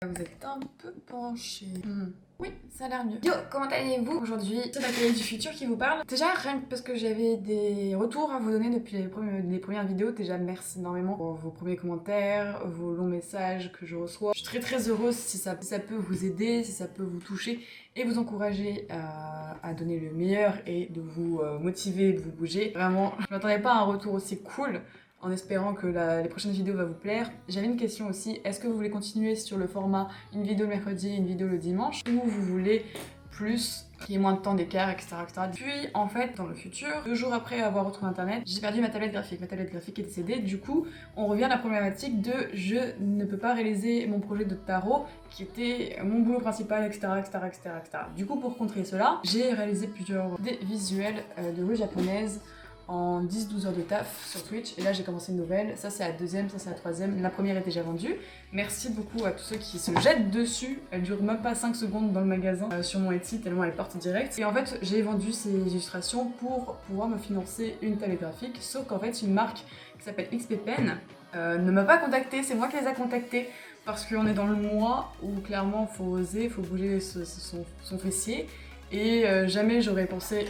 Vous êtes un peu penché. Oui, ça a l'air mieux. Yo, comment allez-vous aujourd'hui? C'est la télé du futur qui vous parle. Déjà, rien que parce que j'avais des retours à vous donner depuis les premières vidéos. Déjà, merci énormément pour vos premiers commentaires, vos longs messages que je reçois. Je suis très heureuse si ça peut vous aider, si ça peut vous toucher et vous encourager à donner le meilleur et de vous motiver, de vous bouger. Vraiment, je m'attendais pas à un retour aussi cool. En espérant que les prochaines vidéos vont vous plaire. J'avais une question aussi, est-ce que vous voulez continuer sur le format une vidéo le mercredi, une vidéo le dimanche, ou vous voulez plus, qu'il y ait moins de temps d'écart, etc., etc. Puis en fait, dans le futur, 2 jours après avoir retrouvé internet, j'ai perdu ma tablette graphique. Ma tablette graphique est décédée, du coup, on revient à la problématique de je ne peux pas réaliser mon projet de tarot, qui était mon boulot principal, etc., etc., etc., etc. Du coup, pour contrer cela, j'ai réalisé des visuels de rue japonaise, en 10-12 heures de taf sur Twitch, et là j'ai commencé une nouvelle, ça c'est la deuxième, ça c'est la troisième, la première est déjà vendue. Merci beaucoup à tous ceux qui se jettent dessus, elle dure même pas 5 secondes dans le magasin sur mon Etsy tellement elle part direct. Et en fait j'ai vendu ces illustrations pour pouvoir me financer une tablette graphique, sauf qu'en fait une marque qui s'appelle XP Pen ne m'a pas contactée, c'est moi qui les ai contactés, parce qu'on est dans le mois où clairement faut oser, faut bouger son fessier. Et jamais j'aurais pensé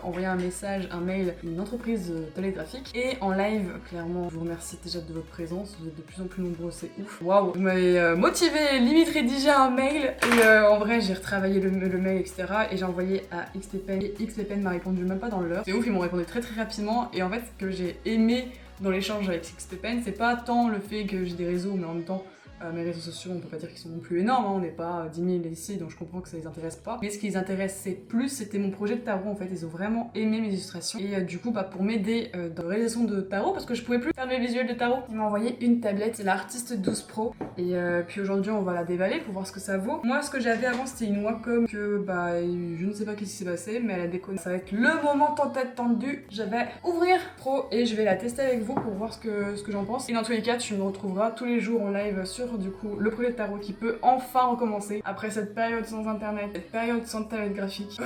envoyer un message, un mail à une entreprise télégraphique. Et en live, clairement, je vous remercie déjà de votre présence. Vous êtes de plus en plus nombreux, c'est ouf. Waouh, vous m'avez motivé, limite rédigé un mail. Et en vrai, j'ai retravaillé le mail, etc. Et j'ai envoyé à XPPen. Et XPPen m'a répondu même pas dans l'heure. C'est ouf, ils m'ont répondu très rapidement. Et en fait, ce que j'ai aimé dans l'échange avec XPPen, c'est pas tant le fait que j'ai des réseaux, mais en même temps, mes réseaux sociaux, on peut pas dire qu'ils sont non plus énormes, hein, on n'est pas 10 000 ici, donc je comprends que ça les intéresse pas. Mais ce qui les intéresse plus, c'était mon projet de tarot en fait, ils ont vraiment aimé mes illustrations. Et du coup, pour m'aider dans la réalisation de tarot, parce que je pouvais plus faire mes visuels de tarot, ils m'ont envoyé une tablette, c'est l'Artist 12 Pro. Et puis aujourd'hui, on va la déballer pour voir ce que ça vaut. Moi, ce que j'avais avant, c'était une Wacom que je ne sais pas qu'est-ce qui s'est passé, mais elle a déconné. Ça va être le moment tant attendu. Je vais ouvrir Pro et je vais la tester avec vous pour voir ce que j'en pense. Et dans tous les cas, tu me retrouveras tous les jours en live sur du coup le projet de tarot qui peut enfin recommencer après cette période sans internet, cette période sans tablette graphique.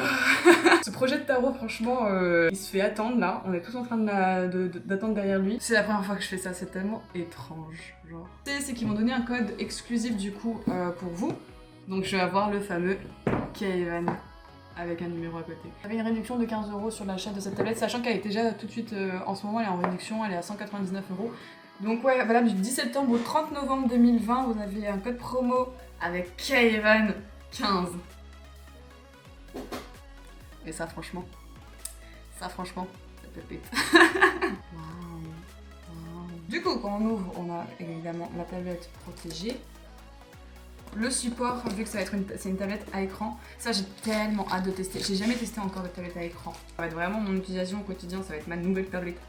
Ce projet de tarot, franchement, il se fait attendre là. On est tous en train d'attendre derrière lui. C'est la première fois que je fais ça, c'est tellement étrange. Genre, c'est qu'ils m'ont donné un code exclusif du coup pour vous. Donc je vais avoir le fameux K-Evan avec un numéro à côté. J'avais une réduction de 15 € sur l'achat de cette tablette, sachant qu'elle est déjà tout de suite en ce moment elle est en réduction, elle est à 199 €. Donc ouais, valable du 10 septembre au 30 novembre 2020, vous avez un code promo avec K-Evan 15. Et ça franchement, ça pépite. Wow. Du coup, quand on ouvre, on a évidemment la tablette protégée. Le support, vu que ça va être c'est une tablette à écran, ça j'ai tellement hâte de tester. J'ai jamais testé encore de tablette à écran. Ça va être vraiment mon utilisation au quotidien, ça va être ma nouvelle tablette.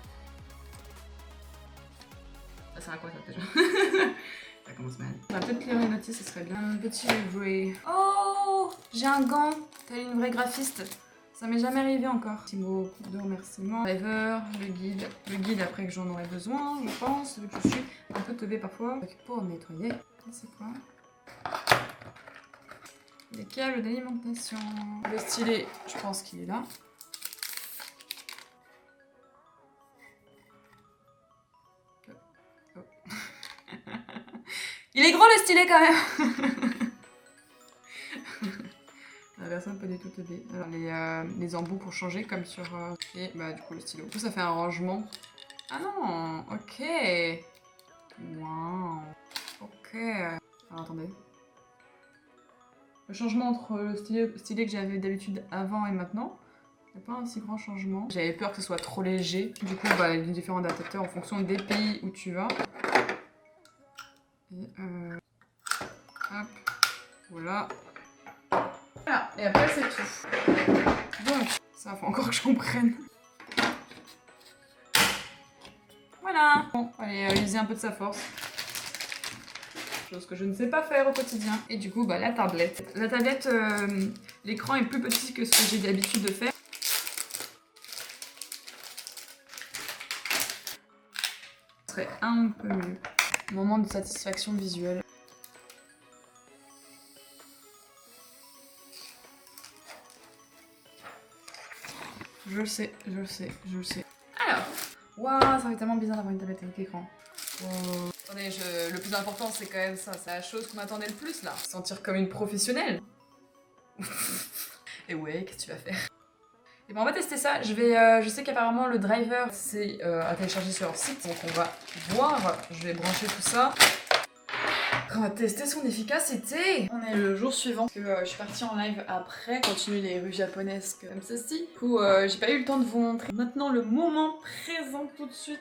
Ça sert à quoi ça déjà? Ça commence mal. On va peut-être lire les notices, ce serait bien. Un petit livret. Oh, j'ai un gant, tel une vraie graphiste. Ça m'est jamais arrivé encore. Petit mot de remerciement. Driver, le guide après que j'en aurais besoin, je pense, vu que je suis un peu teubée parfois. Pour nettoyer. C'est quoi? Les câbles d'alimentation. Le stylet, je pense qu'il est là. Oh. Il est gros le stylet quand même. La version pas du tout teubée. Alors les embouts pour changer comme sur... et bah du coup le stylo. Du coup ça fait un rangement. Ah non, ok. Waouh. Ok. Alors attendez. Le changement entre le stylet que j'avais d'habitude avant et maintenant, il n'y a pas un si grand changement. J'avais peur que ce soit trop léger. Du coup, il y a différents adaptateurs en fonction des pays où tu vas. Et hop, voilà. Voilà, et après c'est tout. Donc, ça faut encore que je comprenne. Voilà. Bon, allez user un peu de sa force. Chose que je ne sais pas faire au quotidien. Et du coup, la tablette. La tablette, l'écran est plus petit que ce que j'ai l'habitude de faire. Ce serait un peu mieux. Moment de satisfaction visuelle. Je le sais. Alors, waouh, ça fait tellement bizarre d'avoir une tablette avec écran. Wow. Attendez, le plus important c'est quand même ça, c'est la chose qu'on m'attendait le plus là. Se sentir comme une professionnelle. Et ouais, qu'est-ce que tu vas faire? Et ben on va tester ça, je sais qu'apparemment le driver c'est à télécharger sur leur site, donc on va voir, je vais brancher tout ça. On va tester son efficacité. On est le jour suivant, parce que je suis partie en live après, continuer les rues japonaises comme ceci. Du coup, j'ai pas eu le temps de vous montrer. Maintenant, le moment présent tout de suite.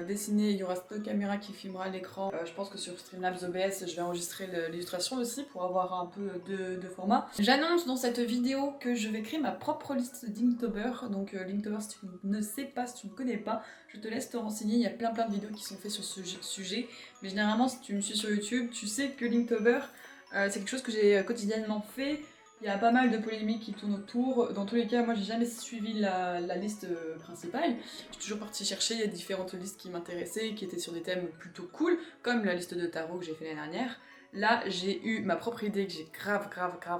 Dessiné, il y aura cette caméra qui filmera l'écran. Je pense que sur Streamlabs OBS, je vais enregistrer l'illustration aussi pour avoir un peu de format. J'annonce dans cette vidéo que je vais créer ma propre liste d'Inktober. Donc Linktober, si tu ne sais pas, si tu ne connais pas, je te laisse te renseigner. Il y a plein de vidéos qui sont faites sur ce sujet. Mais généralement, si tu me suis sur YouTube, tu sais que Linktober, c'est quelque chose que j'ai quotidiennement fait. Il y a pas mal de polémiques qui tournent autour. Dans tous les cas, moi j'ai jamais suivi la liste principale. Je suis toujours partie chercher, il y a différentes listes qui m'intéressaient, qui étaient sur des thèmes plutôt cool, comme la liste de tarot que j'ai fait l'année dernière. Là, j'ai eu ma propre idée que j'ai grave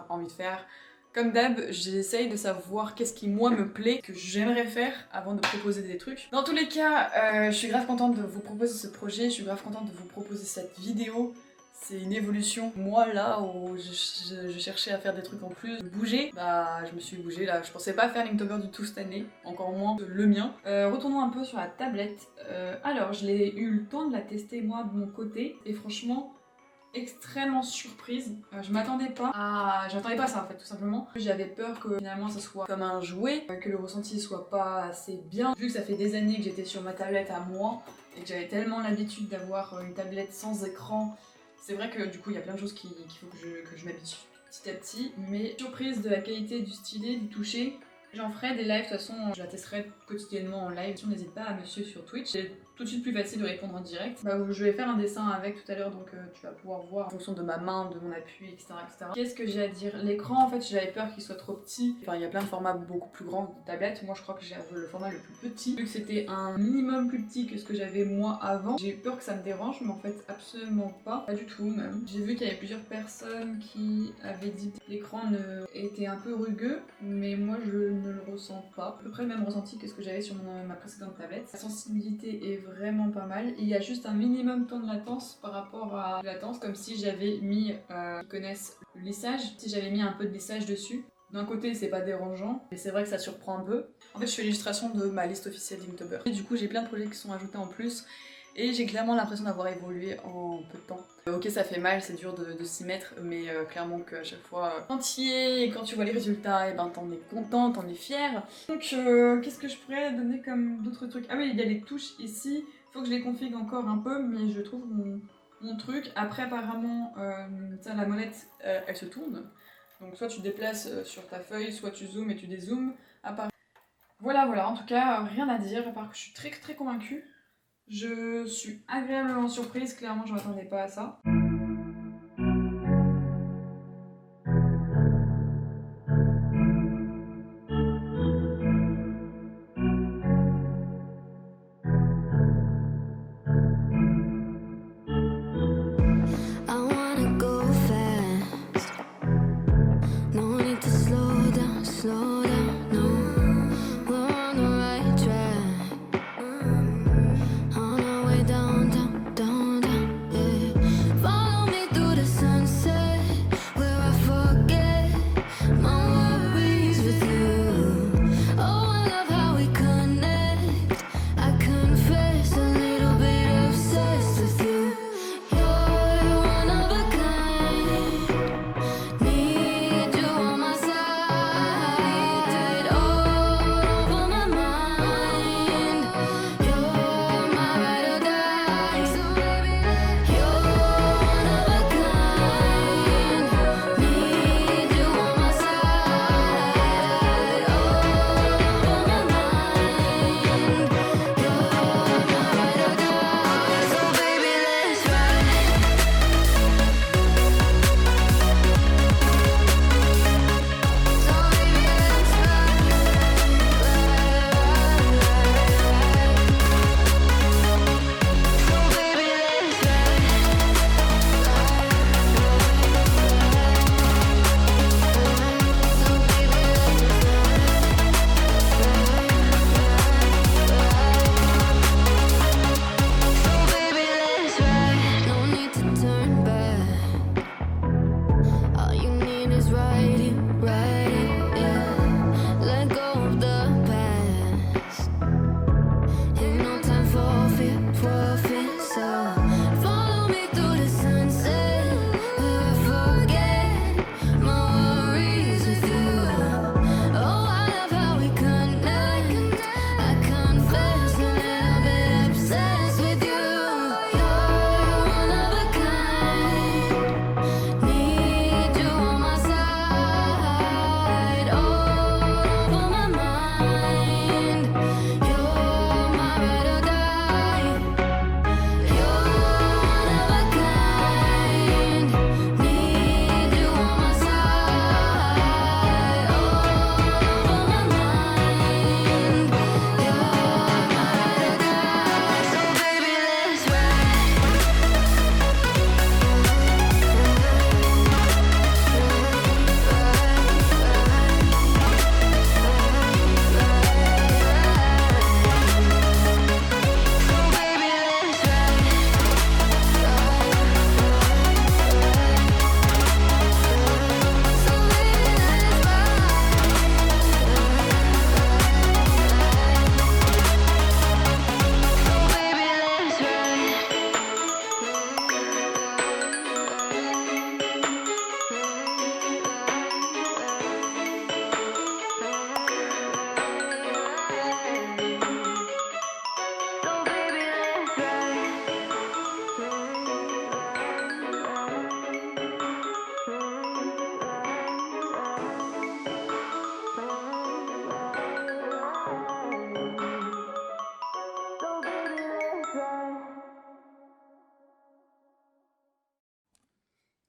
envie de faire. Comme d'hab, j'essaye de savoir qu'est-ce qui moi me plaît, que j'aimerais faire avant de proposer des trucs. Dans tous les cas, je suis grave contente de vous proposer ce projet, je suis grave contente de vous proposer cette vidéo. C'est une évolution. Moi là où je cherchais à faire des trucs en plus, bouger, bah je me suis bougée là. Je pensais pas faire Linktober du tout cette année, encore moins le mien. Retournons un peu sur la tablette. Alors je l'ai eu le temps de la tester moi de mon côté et franchement extrêmement surprise. Je m'attendais pas à ça en fait tout simplement. J'avais peur que finalement ça soit comme un jouet, que le ressenti soit pas assez bien. Vu que ça fait des années que j'étais sur ma tablette à moi et que j'avais tellement l'habitude d'avoir une tablette sans écran, c'est vrai que du coup il y a plein de choses qu'il faut que je m'habitue petit à petit. Mais surprise de la qualité du stylet, du toucher. J'en ferai des lives, de toute façon je la testerai quotidiennement en live. N'hésite pas à me suivre sur Twitch. C'est tout de suite plus facile de répondre en direct. Je vais faire un dessin avec tout à l'heure, donc tu vas pouvoir voir en fonction de ma main, de mon appui, etc. Qu'est-ce que j'ai à dire? L'écran, en fait, j'avais peur qu'il soit trop petit. Enfin, il y a plein de formats beaucoup plus grands de tablettes. Moi, je crois que j'ai le format le plus petit. Vu que c'était un minimum plus petit que ce que j'avais moi avant, j'ai eu peur que ça me dérange, mais en fait, absolument pas. Pas du tout, même. J'ai vu qu'il y avait plusieurs personnes qui avaient dit que l'écran était un peu rugueux, mais moi, je ne le ressens pas. À peu près le même ressenti que ce que j'avais sur ma précédente tablette. La sensibilité est vraiment pas mal. Il y a juste un minimum temps de latence par rapport à la latence, comme si j'avais mis, ils connaissent le lissage, si j'avais mis un peu de lissage dessus. D'un côté, c'est pas dérangeant, mais c'est vrai que ça surprend un peu. En fait, je fais l'illustration de ma liste officielle d'Inktober. Et du coup, j'ai plein de projets qui sont ajoutés en plus. Et j'ai clairement l'impression d'avoir évolué en peu de temps. Ok, ça fait mal, c'est dur de s'y mettre, mais clairement qu'à chaque fois, quand tu vois les résultats, et ben t'en es content, t'en es fier. Donc qu'est-ce que je pourrais donner comme d'autres trucs? Ah oui, il y a les touches ici, faut que je les configure encore un peu, mais je trouve mon truc. Après apparemment, la molette, elle se tourne. Donc soit tu déplaces sur ta feuille, soit tu zoomes et tu dézoomes. Voilà, en tout cas, rien à dire, à part que je suis très convaincue. Je suis agréablement surprise, clairement je m'attendais pas à ça. Fall mind is writing, yeah. Let go of the past. Ain't no time for fear, profit, so follow me through the sunset. I forget my worries with you. Oh, I love how we connect. I confess a little bit obsessed with you. You're one of a kind. Need you on my side. All over my mind. You're my ride or die. You're one of a kind. Need you on my side. All over my mind. You're my ride or die. So baby, let's ride. So baby, let's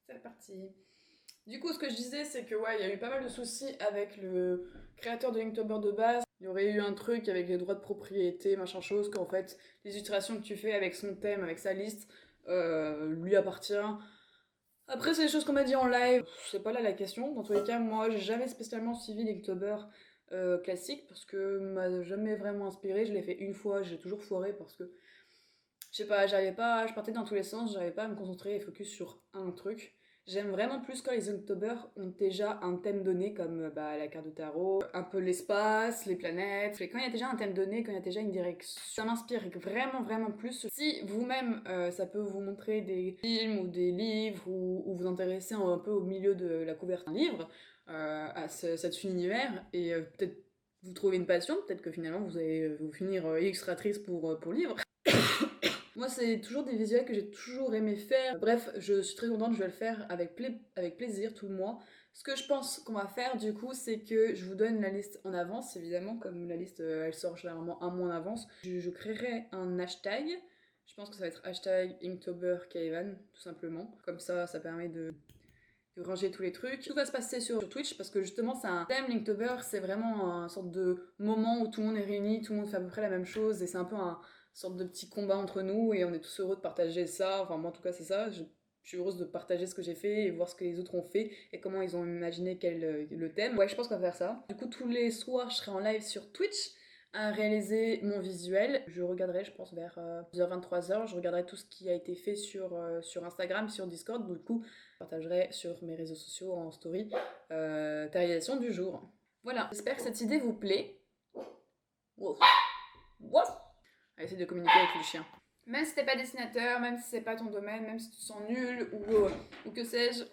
C'est parti. Du coup, ce que je disais, c'est que ouais, il y a eu pas mal de soucis avec le créateur de Linktober de base. Il y aurait eu un truc avec les droits de propriété, machin chose, qu'en fait, les illustrations que tu fais avec son thème, avec sa liste, lui appartient. Après, c'est des choses qu'on m'a dit en live, c'est pas là la question. Dans tous les cas, moi, j'ai jamais spécialement suivi Linktober classique parce que m'a jamais vraiment inspiré. Je l'ai fait une fois, j'ai toujours foiré parce que je sais pas, j'arrivais pas, je partais dans tous les sens, j'arrivais pas à me concentrer et focus sur un truc. J'aime vraiment plus quand les Inktober ont déjà un thème donné comme la carte de tarot, un peu l'espace, les planètes. Et quand il y a déjà un thème donné, quand il y a déjà une direction, ça m'inspire vraiment vraiment plus. Si vous-même ça peut vous montrer des films ou des livres ou vous intéresser un peu au milieu de la couverture d'un livre, à cet univers et peut-être vous trouvez une passion, peut-être que finalement vous allez vous finir illustratrice pour livre. Moi, c'est toujours des visuels que j'ai toujours aimé faire. Bref, je suis très contente, je vais le faire avec plaisir tout le mois. Ce que je pense qu'on va faire du coup, c'est que je vous donne la liste en avance, évidemment, comme la liste elle sort généralement un mois en avance. Je créerai un hashtag, je pense que ça va être hashtag InktoberKevan, tout simplement. Comme ça permet de ranger tous les trucs. Tout va se passer sur Twitch parce que justement c'est un thème Linktober, c'est vraiment un sorte de moment où tout le monde est réuni, tout le monde fait à peu près la même chose et c'est un peu un sorte de petit combat entre nous et on est tous heureux de partager ça, enfin moi en tout cas c'est ça, je suis heureuse de partager ce que j'ai fait et voir ce que les autres ont fait et comment ils ont imaginé le thème. Ouais, je pense qu'on va faire ça. Du coup tous les soirs je serai en live sur Twitch à réaliser mon visuel. Je regarderai, je pense, vers 2h-23h, je regarderai tout ce qui a été fait sur Instagram, sur Discord. Du coup, je partagerai sur mes réseaux sociaux en story ta réalisation du jour. Voilà, j'espère que cette idée vous plaît. Wow. Wow. Allez, essayer de communiquer avec le chien. Même si t'es pas dessinateur, même si c'est pas ton domaine, même si tu te sens nul ou que sais-je,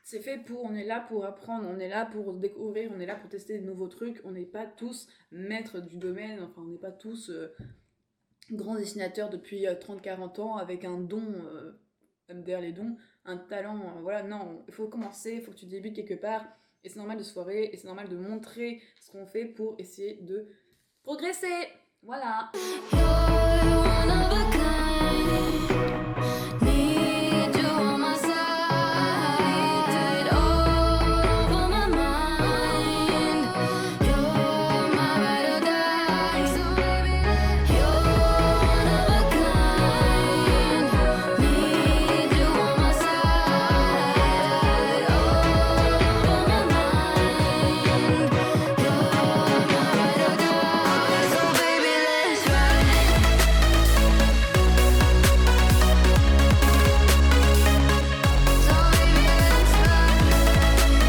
c'est fait pour, on est là pour apprendre, on est là pour découvrir, on est là pour tester de nouveaux trucs, on n'est pas tous maîtres du domaine, enfin on n'est pas tous grands dessinateurs depuis 30-40 ans avec un don, derrière les dons, un talent, voilà, non, il faut commencer, il faut que tu débutes quelque part, et c'est normal de se foirer, et c'est normal de montrer ce qu'on fait pour essayer de progresser, voilà. You're one of a kind.